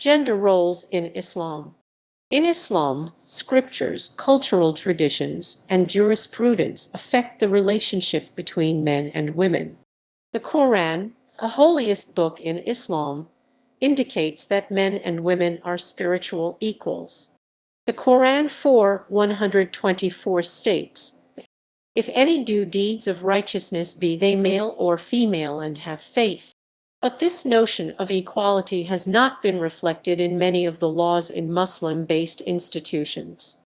Gender roles in Islam. In Islam, scriptures, cultural traditions, and jurisprudence affect the relationship between men and women. The Quran, a holiest book in Islam, indicates that men and women are spiritual equals. The Quran 4:124 states, "If any do deeds of righteousness, be they male or female, and have faith." But this notion of equality has not been reflected in many of the laws in Muslim-based institutions.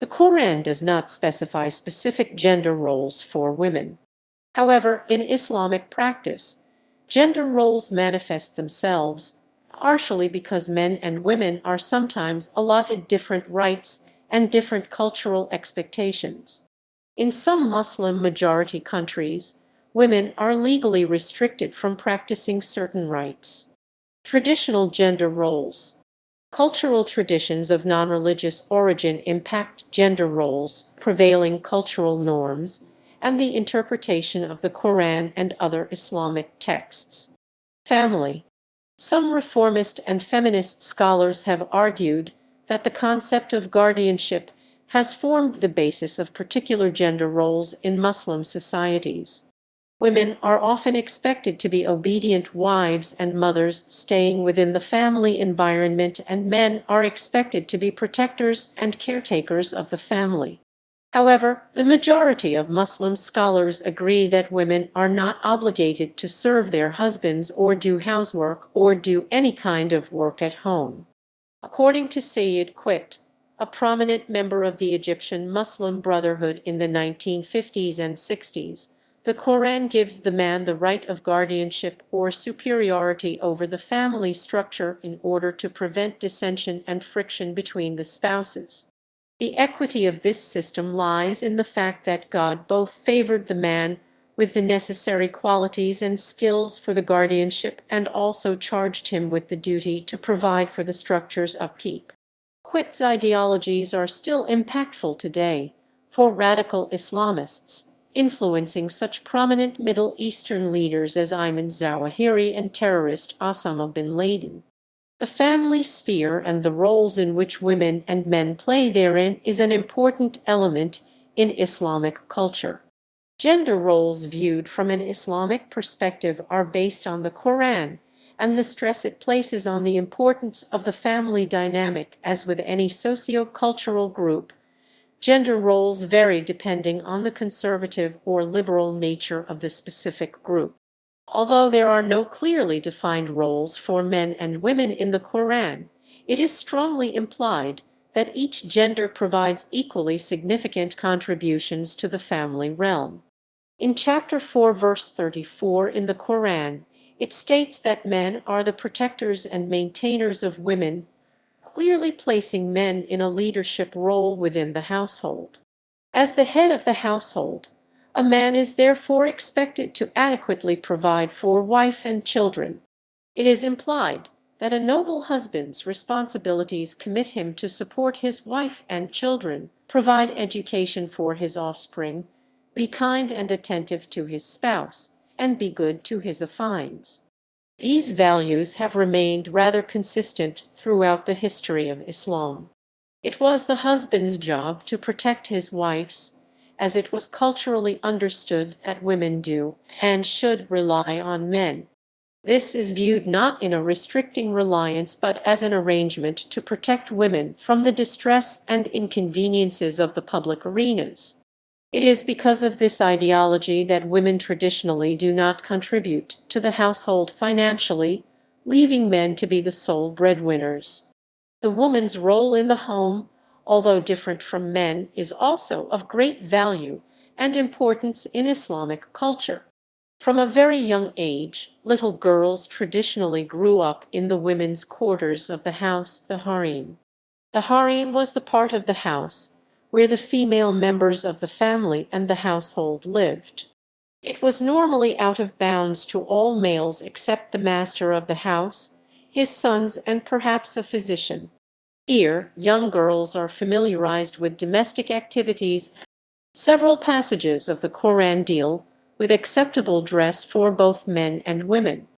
The Quran does not specify specific gender roles for women. However, in Islamic practice, gender roles manifest themselves, partially because men and women are sometimes allotted different rights and different cultural expectations. In some Muslim-majority countries, women are legally restricted from practicing certain rights. Traditional gender roles. Cultural traditions of non-religious origin impact gender roles, prevailing cultural norms, and the interpretation of the Quran and other Islamic texts. Family. Some reformist and feminist scholars have argued that the concept of guardianship has formed the basis of particular gender roles in Muslim societies. Women are often expected to be obedient wives and mothers, staying within the family environment, and men are expected to be protectors and caretakers of the family. However, the majority of Muslim scholars agree that women are not obligated to serve their husbands or do housework or do any kind of work at home. According to Sayyid Qutb, a prominent member of the Egyptian Muslim Brotherhood in the 1950s and 60s, the Quran gives the man the right of guardianship or superiority over the family structure in order to prevent dissension and friction between the spouses. The equity of this system lies in the fact that God both favored the man with the necessary qualities and skills for the guardianship and also charged him with the duty to provide for the structure's upkeep. Qutb's ideologies are still impactful today for radical Islamists, influencing such prominent Middle Eastern leaders as Ayman Zawahiri and terrorist Osama bin Laden. The family sphere and the roles in which women and men play therein is an important element in Islamic culture. Gender roles viewed from an Islamic perspective are based on the Quran and the stress it places on the importance of the family dynamic. As with any socio-cultural group, gender roles vary depending on the conservative or liberal nature of the specific group. Although there are no clearly defined roles for men and women in the Quran, it is strongly implied that each gender provides equally significant contributions to the family realm. In chapter 4, verse 34 in the Quran, it states that men are the protectors and maintainers of women, clearly placing men in a leadership role within the household. As the head of the household, a man is therefore expected to adequately provide for wife and children. It is implied that a noble husband's responsibilities commit him to support his wife and children, provide education for his offspring, be kind and attentive to his spouse, and be good to his affines. These values have remained rather consistent throughout the history of Islam. It was the husband's job to protect his wife's, as it was culturally understood that women do and should rely on men. This is viewed not in a restricting reliance but as an arrangement to protect women from the distress and inconveniences of the public arenas. It is because of this ideology that women traditionally do not contribute to the household financially, leaving men to be the sole breadwinners. The woman's role in the home, although different from men, is also of great value and importance in Islamic culture. From a very young age, little girls traditionally grew up in the women's quarters of the house, the harem. The harem was the part of the house where the female members of the family and the household lived. It was normally out of bounds to all males except the master of the house, his sons, and perhaps a physician. Here, young girls are familiarized with domestic activities. Several passages of the Quran deal with acceptable dress for both men and women.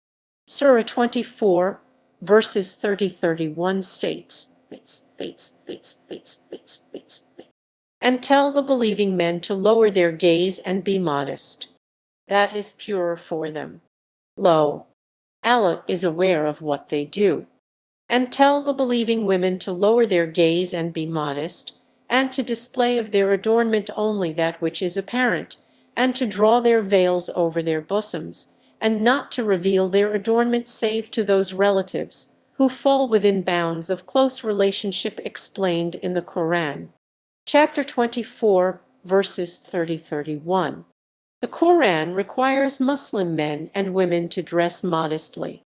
Surah 24, verses 30-31 states, and tell the believing men to lower their gaze and be modest. That is purer for them. Lo, Allah is aware of what they do. And tell the believing women to lower their gaze and be modest, and to display of their adornment only that which is apparent, and to draw their veils over their bosoms, and not to reveal their adornment save to those relatives who fall within bounds of close relationship explained in the Quran. Chapter 24, verses 30-31. The Quran requires Muslim men and women to dress modestly.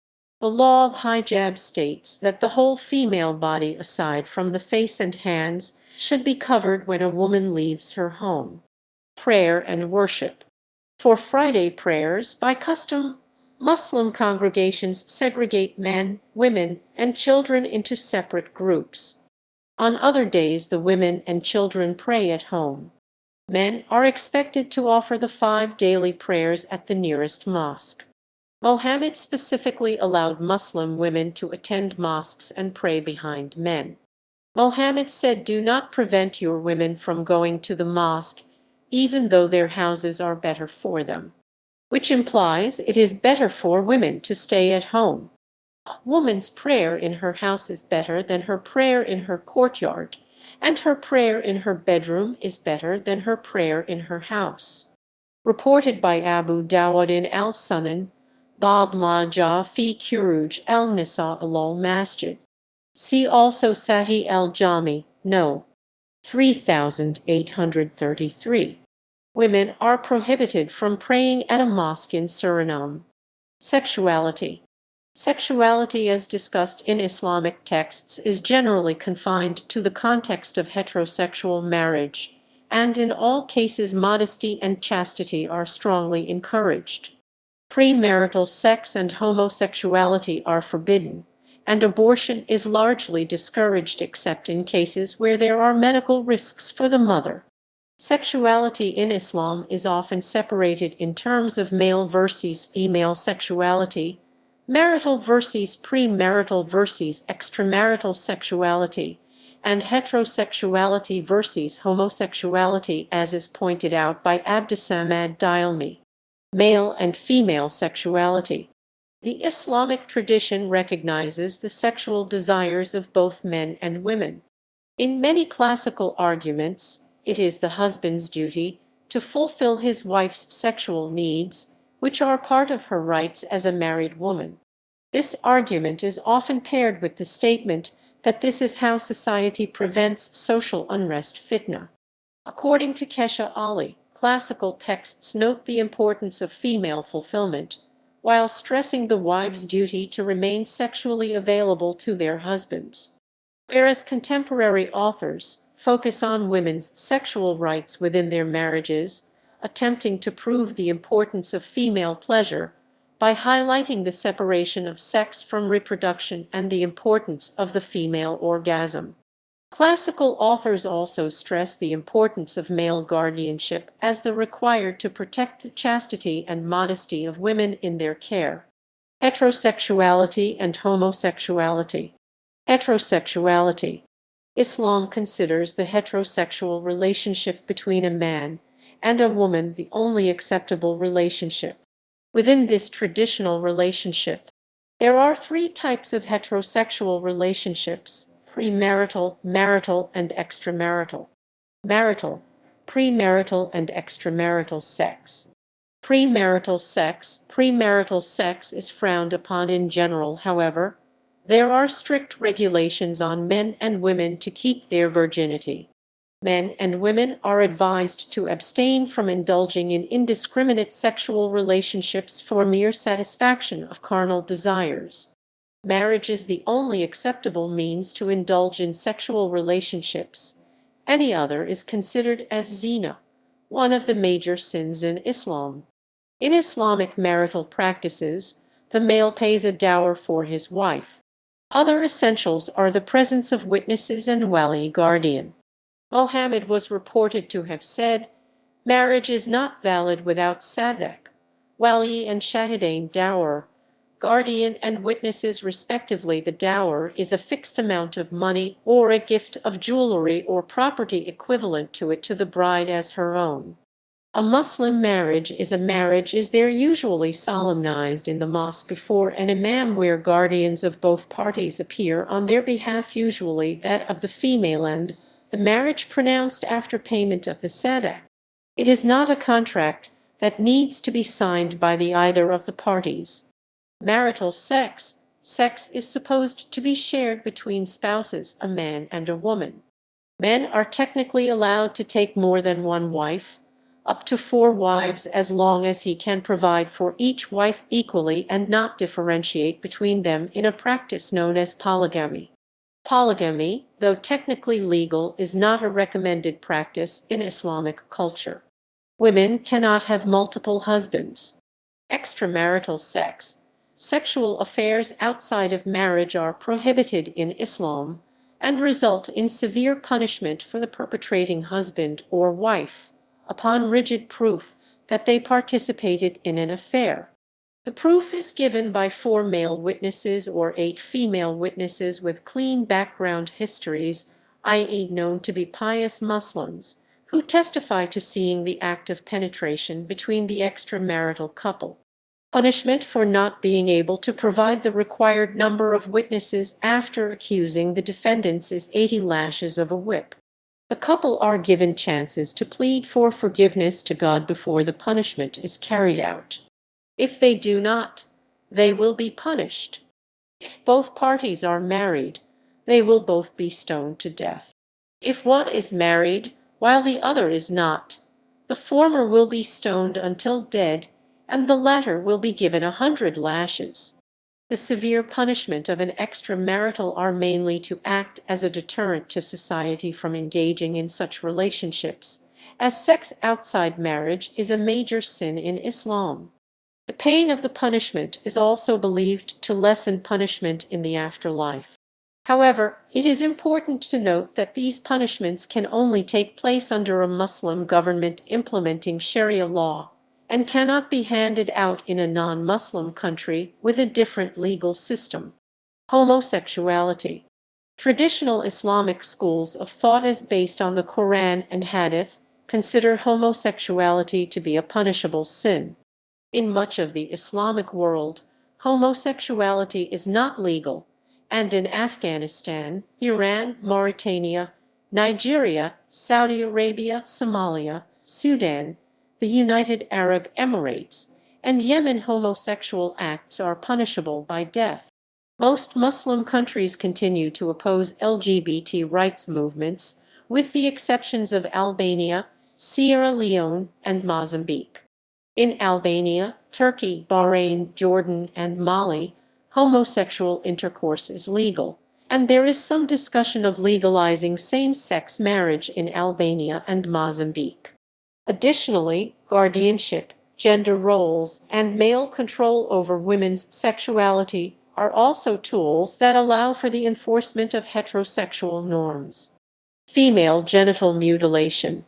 The law of hijab states that the whole female body aside from the face and hands should be covered when a woman leaves her home. Prayer and worship. For Friday prayers, by custom, Muslim congregations segregate men, women, and children into separate groups. On other days, the women and children pray at home. Men are expected to offer the 5 daily prayers at the nearest mosque. Mohammed specifically allowed Muslim women to attend mosques and pray behind men. Mohammed said, "Do not prevent your women from going to the mosque, even though their houses are better for them," which implies it is better for women to stay at home. A woman's prayer in her house is better than her prayer in her courtyard, and her prayer in her bedroom is better than her prayer in her house. Reported by Abu Dawud in al-Sunan, Bab ma ja fi khuruj al-Nisa al-Masjid. See also Sahih al-Jami, No. 3833. Women are prohibited from praying at a mosque in Suriname. Sexuality. Sexuality, as discussed in Islamic texts, is generally confined to the context of heterosexual marriage, and in all cases modesty and chastity are strongly encouraged. Premarital sex and homosexuality are forbidden, and abortion is largely discouraged except in cases where there are medical risks for the mother. Sexuality in Islam is often separated in terms of male versus female sexuality, marital versus premarital versus extramarital sexuality, and heterosexuality versus homosexuality, as is pointed out by Abdussamad Dailmi. Male and female sexuality. The Islamic tradition recognizes the sexual desires of both men and women. In many classical arguments, it is the husband's duty to fulfill his wife's sexual needs, which are part of her rights as a married woman. This argument is often paired with the statement that this is how society prevents social unrest fitna. According to Kesha Ali, classical texts note the importance of female fulfillment, while stressing the wives' duty to remain sexually available to their husbands. Whereas contemporary authors focus on women's sexual rights within their marriages, attempting to prove the importance of female pleasure by highlighting the separation of sex from reproduction and the importance of the female orgasm. Classical authors also stress the importance of male guardianship as the required to protect the chastity and modesty of women in their care. Heterosexuality and homosexuality. Heterosexuality. Islam considers the heterosexual relationship between a man and a woman the only acceptable relationship. Within this traditional relationship, there are 3 types of heterosexual relationships: premarital, marital, and extramarital. Marital, premarital, and extramarital sex. Premarital sex. Premarital sex is frowned upon in general, however. There are strict regulations on men and women to keep their virginity. Men and women are advised to abstain from indulging in indiscriminate sexual relationships for mere satisfaction of carnal desires. Marriage is the only acceptable means to indulge in sexual relationships. Any other is considered as zina, one of the major sins in Islam. In Islamic marital practices, the male pays a dower for his wife. Other essentials are the presence of witnesses and wali guardian. Mohammed was reported to have said, "Marriage is not valid without sadaq, wali and shahidain dower, guardian, and witnesses respectively. The dower is a fixed amount of money or a gift of jewelry or property equivalent to it to the bride as her own. A Muslim marriage is there usually solemnized in the mosque before an imam where guardians of both parties appear on their behalf, usually that of the female, and the marriage pronounced after payment of the sadaq. It is not a contract that needs to be signed by either of the parties. Marital sex. Sex is supposed to be shared between spouses, a man and a woman. Men are technically allowed to take more than one wife, up to 4 wives, as long as he can provide for each wife equally and not differentiate between them in a practice known as polygamy. Polygamy, though technically legal, is not a recommended practice in Islamic culture. Women cannot have multiple husbands. Extramarital sex. Sexual affairs outside of marriage are prohibited in Islam and result in severe punishment for the perpetrating husband or wife, upon rigid proof that they participated in an affair. The proof is given by 4 male witnesses or 8 female witnesses with clean background histories, i.e., known to be pious Muslims, who testify to seeing the act of penetration between the extramarital couple. Punishment for not being able to provide the required number of witnesses after accusing the defendants is 80 lashes of a whip. The couple are given chances to plead for forgiveness to God before the punishment is carried out. If they do not, they will be punished. If both parties are married, they will both be stoned to death. If one is married while the other is not, the former will be stoned until dead, and the latter will be given 100 lashes. The severe punishment of an extramarital are mainly to act as a deterrent to society from engaging in such relationships, as sex outside marriage is a major sin in Islam. The pain of the punishment is also believed to lessen punishment in the afterlife. However, it is important to note that these punishments can only take place under a Muslim government implementing Sharia law, and cannot be handed out in a non-Muslim country with a different legal system. Homosexuality. Traditional Islamic schools of thought, as based on the Quran and Hadith, consider homosexuality to be a punishable sin. In much of the Islamic world, homosexuality is not legal, and in Afghanistan, Iran, Mauritania, Nigeria, Saudi Arabia, Somalia, Sudan, the United Arab Emirates, and Yemen, homosexual acts are punishable by death. Most Muslim countries continue to oppose LGBT rights movements, with the exceptions of Albania, Sierra Leone, and Mozambique. In Albania, Turkey, Bahrain, Jordan, and Mali, homosexual intercourse is legal, and there is some discussion of legalizing same-sex marriage in Albania and Mozambique. Additionally, guardianship, gender roles, and male control over women's sexuality are also tools that allow for the enforcement of heterosexual norms. Female genital mutilation.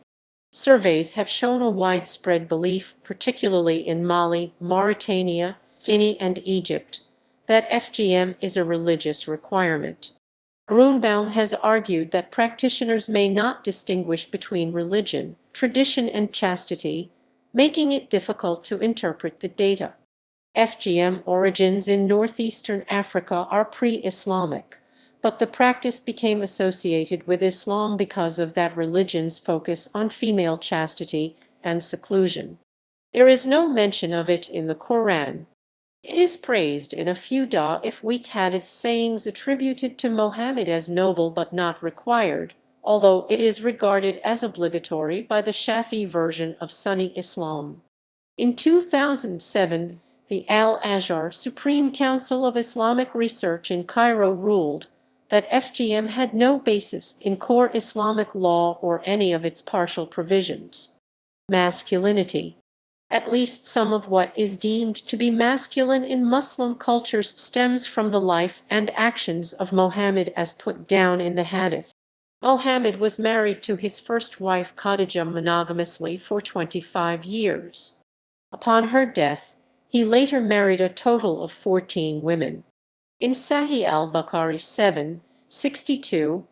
Surveys have shown a widespread belief, particularly in Mali, Mauritania, Guinea, and Egypt, that FGM is a religious requirement. Grunbaum has argued that practitioners may not distinguish between religion, tradition, and chastity, making it difficult to interpret the data. FGM origins in northeastern Africa are pre-Islamic, but the practice became associated with Islam because of that religion's focus on female chastity and seclusion. There is no mention of it in the Quran. It is praised in a few da'if weak hadith sayings attributed to Muhammad as noble but not required, although it is regarded as obligatory by the Shafi version of Sunni Islam. In 2007, the Al-Azhar Supreme Council of Islamic Research in Cairo ruled that FGM had no basis in core Islamic law or any of its partial provisions. Masculinity. At least some of what is deemed to be masculine in Muslim cultures stems from the life and actions of Muhammad as put down in the Hadith. Muhammad was married to his first wife Khadijah monogamously for 25 years. Upon her death, He later married a total of 14 women. In Sahih al-Bukhari 7:62,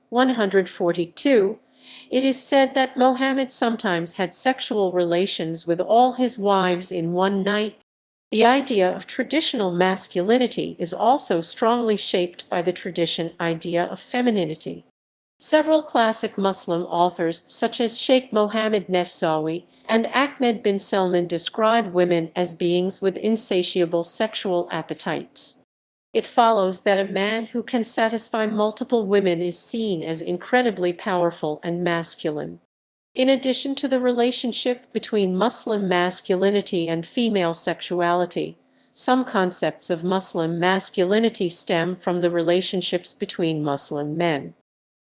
142, it is said that Mohammed sometimes had sexual relations with all his wives in one night. The idea of traditional masculinity is also strongly shaped by the tradition idea of femininity. Several classic Muslim authors such as Sheikh Mohammed Nefsawi and Ahmed bin Salman describe women as beings with insatiable sexual appetites. It follows that a man who can satisfy multiple women is seen as incredibly powerful and masculine. In addition to the relationship between Muslim masculinity and female sexuality, some concepts of Muslim masculinity stem from the relationships between Muslim men.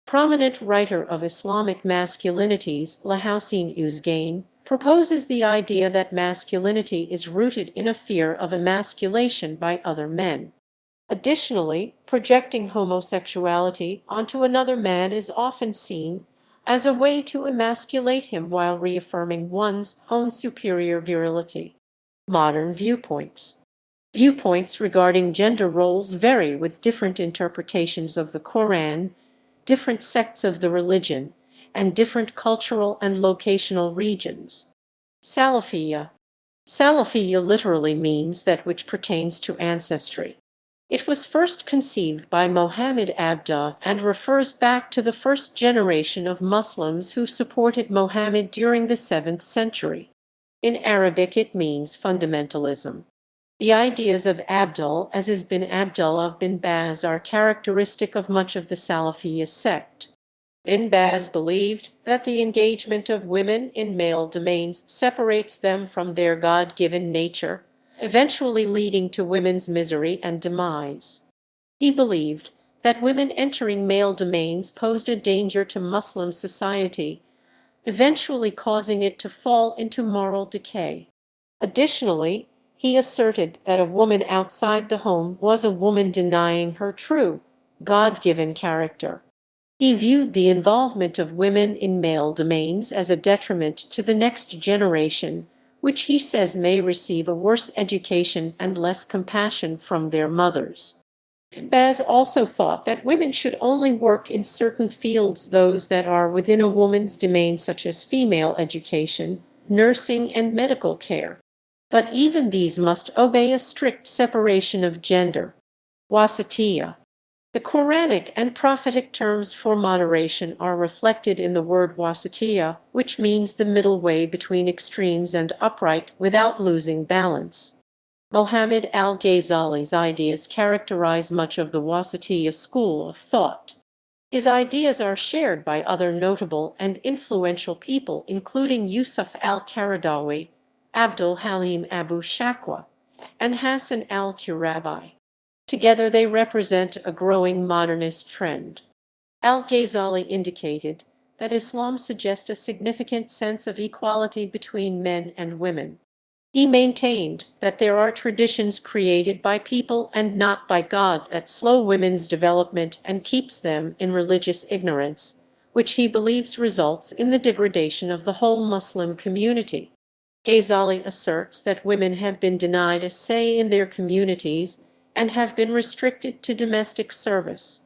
Prominent writer of Islamic masculinities, Lahousin Uzgain, proposes the idea that masculinity is rooted in a fear of emasculation by other men. Additionally, projecting homosexuality onto another man is often seen as a way to emasculate him while reaffirming one's own superior virility. Modern viewpoints. Viewpoints regarding gender roles vary with different interpretations of the Quran, different sects of the religion, and different cultural and locational regions. Salafiyyah. Salafiyyah literally means that which pertains to ancestry. It was first conceived by Mohammed Abda and refers back to the first generation of Muslims who supported Mohammed during the 7th century. In Arabic it means fundamentalism. The ideas of Abdul Aziz bin Abdullah bin Baz are characteristic of much of the Salafiyyah sect. Bin Baz believed that the engagement of women in male domains separates them from their God-given nature, eventually leading to women's misery and demise. He believed that women entering male domains posed a danger to Muslim society, eventually causing it to fall into moral decay. Additionally, he asserted that a woman outside the home was a woman denying her true, God-given character. He viewed the involvement of women in male domains as a detriment to the next generation, which he says may receive a worse education and less compassion from their mothers. Baz also thought that women should only work in certain fields, those that are within a woman's domain, such as female education, nursing, and medical care. But even these must obey a strict separation of gender. Wasatiyah. The Quranic and prophetic terms for moderation are reflected in the word wasatiyah, which means the middle way between extremes and upright without losing balance. Mohammed al-Ghazali's ideas characterize much of the wasatiyah school of thought. His ideas are shared by other notable and influential people, including Yusuf al-Qaradawi, Abdul Halim Abu Shakwa, and Hassan al-Turabi. Together they represent a growing modernist trend. Al-Ghazali indicated that Islam suggests a significant sense of equality between men and women. He maintained that there are traditions created by people and not by God that slow women's development and keeps them in religious ignorance, which he believes results in the degradation of the whole Muslim community. Ghazali asserts that women have been denied a say in their communities and have been restricted to domestic service.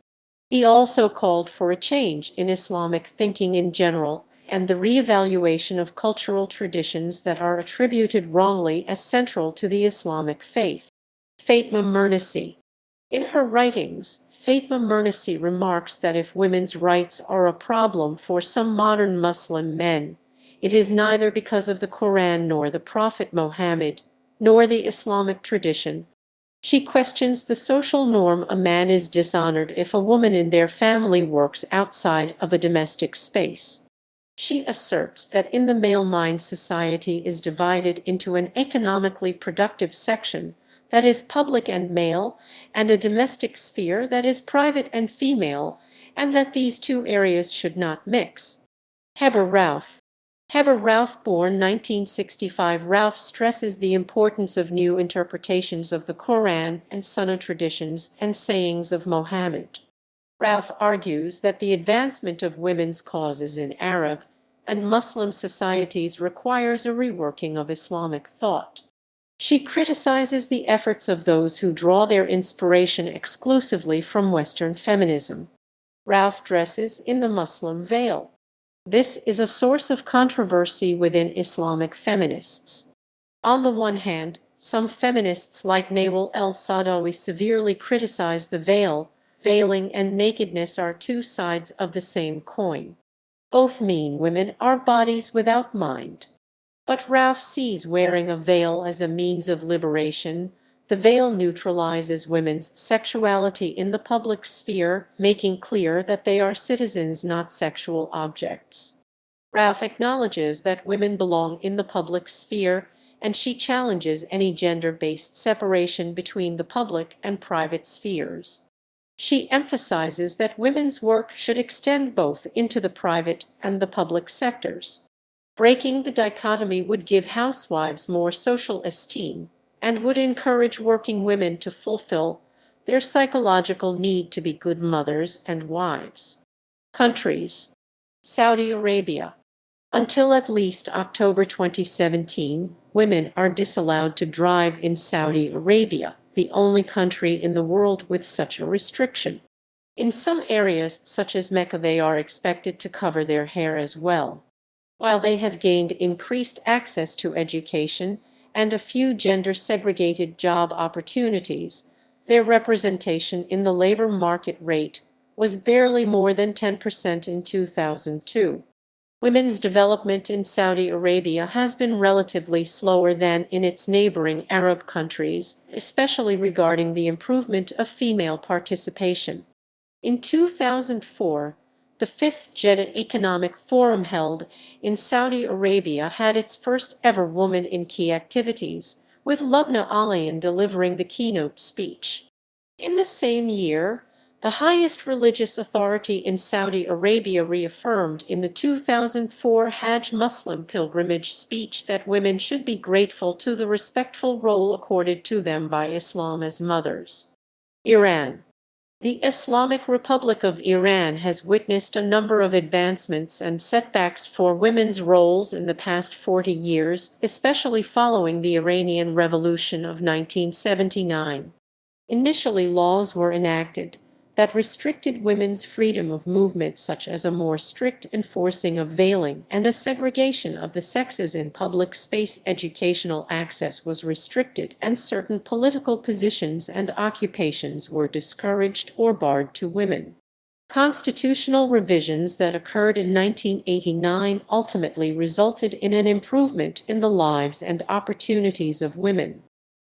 He also called for a change in Islamic thinking in general and the reevaluation of cultural traditions that are attributed wrongly as central to the Islamic faith. Fatema Mernissi. In her writings, Fatema Mernissi remarks that if women's rights are a problem for some modern Muslim men, it is neither because of the Quran nor the Prophet Muhammad, nor the Islamic tradition. She questions the social norm a man is dishonored if a woman in their family works outside of a domestic space. She asserts that in the male mind society is divided into an economically productive section that is public and male, and a domestic sphere that is private and female, and that these two areas should not mix. Heba Ra'uf. Heba Ra'uf, born 1965, Ra'uf stresses the importance of new interpretations of the Quran and Sunnah traditions and sayings of Mohammed. Ra'uf argues that the advancement of women's causes in Arab and Muslim societies requires a reworking of Islamic thought. She criticizes the efforts of those who draw their inspiration exclusively from Western feminism. Ra'uf dresses in the Muslim veil. This is a source of controversy within Islamic feminists. On the one hand, some feminists like Nawal el-Saadawi severely criticize the veil. Veiling and nakedness are two sides of the same coin. Both mean women are bodies without mind. But Ra'uf sees wearing a veil as a means of liberation. The veil neutralizes women's sexuality in the public sphere, making clear that they are citizens, not sexual objects. Ra'uf acknowledges that women belong in the public sphere, and she challenges any gender-based separation between the public and private spheres. She emphasizes that women's work should extend both into the private and the public sectors. Breaking the dichotomy would give housewives more social esteem and would encourage working women to fulfill their psychological need to be good mothers and wives. Countries: Saudi Arabia. Until at least October 2017, women are disallowed to drive in Saudi Arabia, the only country in the world with such a restriction. In some areas, such as Mecca, they are expected to cover their hair as well. While they have gained increased access to education and a few gender-segregated job opportunities, their representation in the labor market rate was barely more than 10% in 2002. Women's development in Saudi Arabia has been relatively slower than in its neighboring Arab countries, especially regarding the improvement of female participation. In 2004, the Fifth Jeddah Economic Forum held in Saudi Arabia had its first ever woman in key activities, with Lubna Alayan delivering the keynote speech. In the same year, the highest religious authority in Saudi Arabia reaffirmed in the 2004 Hajj Muslim pilgrimage speech that women should be grateful to the respectful role accorded to them by Islam as mothers. Iran. The Islamic Republic of Iran has witnessed a number of advancements and setbacks for women's roles in the past 40 years, especially following the Iranian Revolution of 1979. Initially, laws were enacted that restricted women's freedom of movement, such as a more strict enforcing of veiling and a segregation of the sexes in public space. Educational access was restricted, and certain political positions and occupations were discouraged or barred to women. Constitutional revisions that occurred in 1989 ultimately resulted in an improvement in the lives and opportunities of women.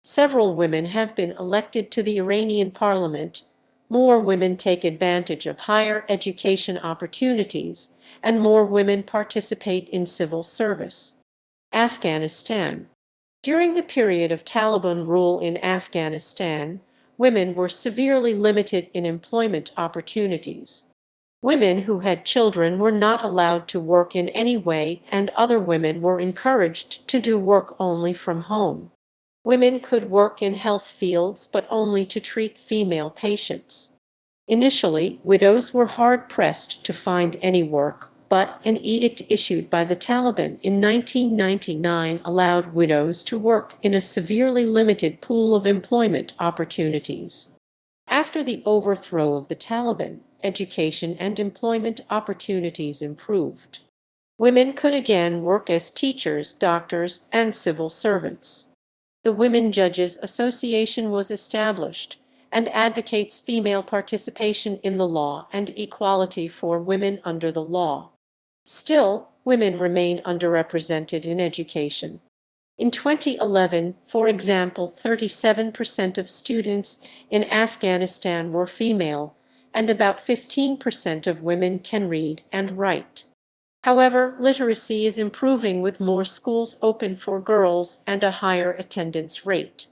Several women have been elected to the Iranian parliament. More women take advantage of higher education opportunities, and more women participate in civil service. Afghanistan. During the period of Taliban rule in Afghanistan, women were severely limited in employment opportunities. Women who had children were not allowed to work in any way, and other women were encouraged to do work only from home. Women could work in health fields, but only to treat female patients. Initially, widows were hard-pressed to find any work, but an edict issued by the Taliban in 1999 allowed widows to work in a severely limited pool of employment opportunities. After the overthrow of the Taliban, education and employment opportunities improved. Women could again work as teachers, doctors, and civil servants. The Women Judges Association was established and advocates female participation in the law and equality for women under the law. Still, women remain underrepresented in education. In 2011, for example, 37% of students in Afghanistan were female, and about 15% of women can read and write. However, literacy is improving with more schools open for girls and a higher attendance rate.